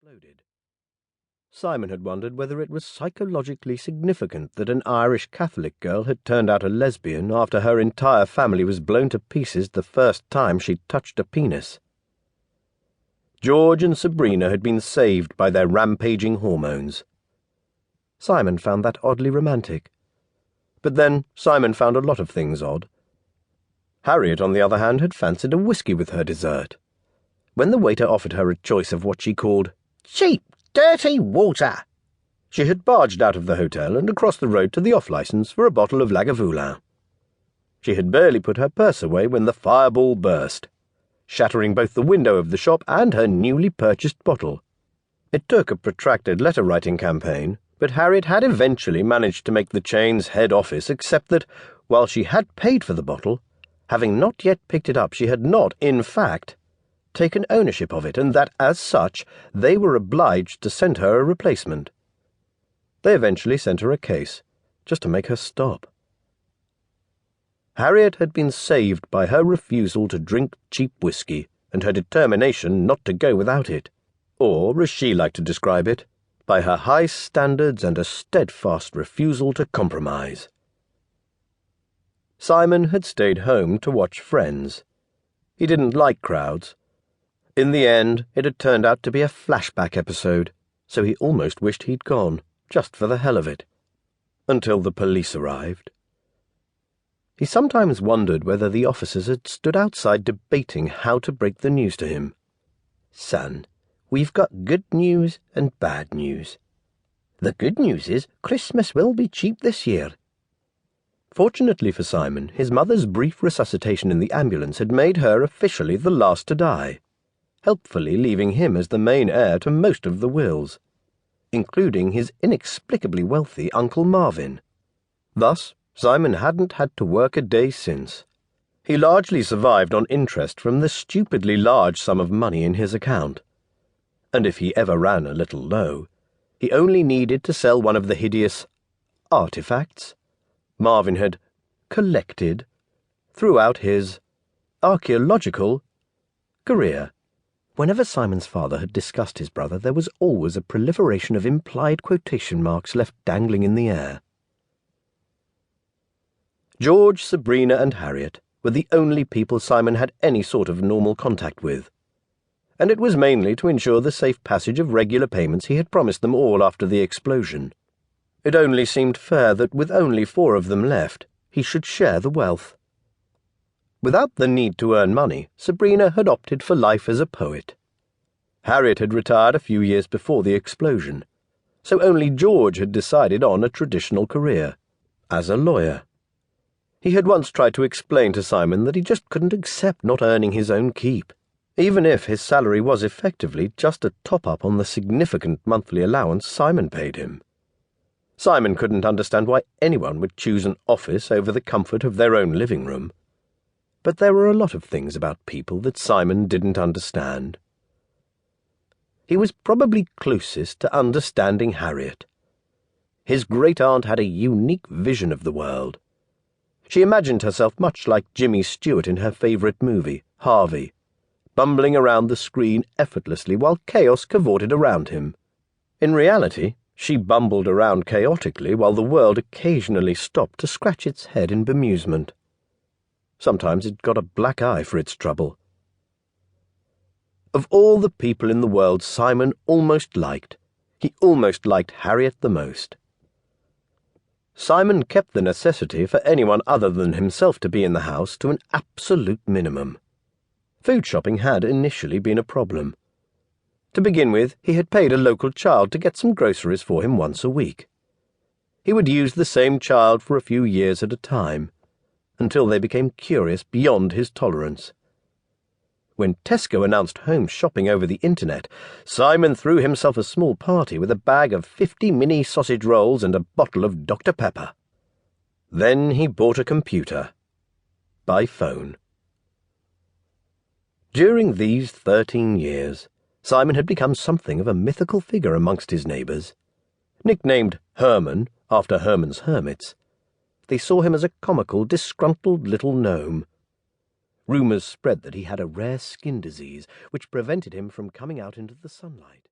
exploded. Simon had wondered whether it was psychologically significant that an Irish Catholic girl had turned out a lesbian after her entire family was blown to pieces the first time she touched a penis. George and Sabrina had been saved by their rampaging hormones. Simon found that oddly romantic. But then Simon found a lot of things odd. Harriet, on the other hand, had fancied a whiskey with her dessert. When the waiter offered her a choice of what she called cheap, dirty water, she had barged out of the hotel and across the road to the off-licence for a bottle of Lagavulin. She had barely put her purse away when the fireball burst, shattering both the window of the shop and her newly purchased bottle. It took a protracted letter-writing campaign, but Harriet had eventually managed to make the chain's head office accept that, while she had paid for the bottle, having not yet picked it up, she had not, in fact, taken ownership of it, and that, as such, they were obliged to send her a replacement. They eventually sent her a case, just to make her stop. Harriet had been saved by her refusal to drink cheap whiskey and her determination not to go without it, or, as she liked to describe it, by her high standards and a steadfast refusal to compromise. Simon had stayed home to watch Friends. He didn't like crowds. In the end, it had turned out to be a flashback episode, so he almost wished he'd gone, just for the hell of it, until the police arrived. He sometimes wondered whether the officers had stood outside debating how to break the news to him. "Son, we've got good news and bad news. The good news is Christmas will be cheap this year." Fortunately for Simon, his mother's brief resuscitation in the ambulance had made her officially the last to die, helpfully leaving him as the main heir to most of the wills, including his inexplicably wealthy Uncle Marvin. Thus, Simon hadn't had to work a day since. He largely survived on interest from the stupidly large sum of money in his account, and if he ever ran a little low, he only needed to sell one of the hideous artifacts Marvin had collected throughout his archaeological career. Whenever Simon's father had discussed his brother, there was always a proliferation of implied quotation marks left dangling in the air. George, Sabrina, and Harriet were the only people Simon had any sort of normal contact with, and it was mainly to ensure the safe passage of regular payments he had promised them all after the explosion. It only seemed fair that with only 4 of them left, he should share the wealth. Without the need to earn money, Sabrina had opted for life as a poet. Harriet had retired a few years before the explosion, so only George had decided on a traditional career, as a lawyer. He had once tried to explain to Simon that he just couldn't accept not earning his own keep, even if his salary was effectively just a top-up on the significant monthly allowance Simon paid him. Simon couldn't understand why anyone would choose an office over the comfort of their own living room. But there were a lot of things about people that Simon didn't understand. He was probably closest to understanding Harriet. His great-aunt had a unique vision of the world. She imagined herself much like Jimmy Stewart in her favourite movie, Harvey, bumbling around the screen effortlessly while chaos cavorted around him. In reality, she bumbled around chaotically while the world occasionally stopped to scratch its head in bemusement. Sometimes it got a black eye for its trouble. Of all the people in the world Simon almost liked, he almost liked Harriet the most. Simon kept the necessity for anyone other than himself to be in the house to an absolute minimum. Food shopping had initially been a problem. To begin with, he had paid a local child to get some groceries for him once a week. He would use the same child for a few years at a time, until they became curious beyond his tolerance. When Tesco announced home shopping over the internet, Simon threw himself a small party with a bag of 50 mini sausage rolls and a bottle of Dr. Pepper. Then he bought a computer. By phone. During these 13 years, Simon had become something of a mythical figure amongst his neighbours. Nicknamed Herman, after Herman's hermits, they saw him as a comical, disgruntled little gnome. Rumours spread that he had a rare skin disease which prevented him from coming out into the sunlight.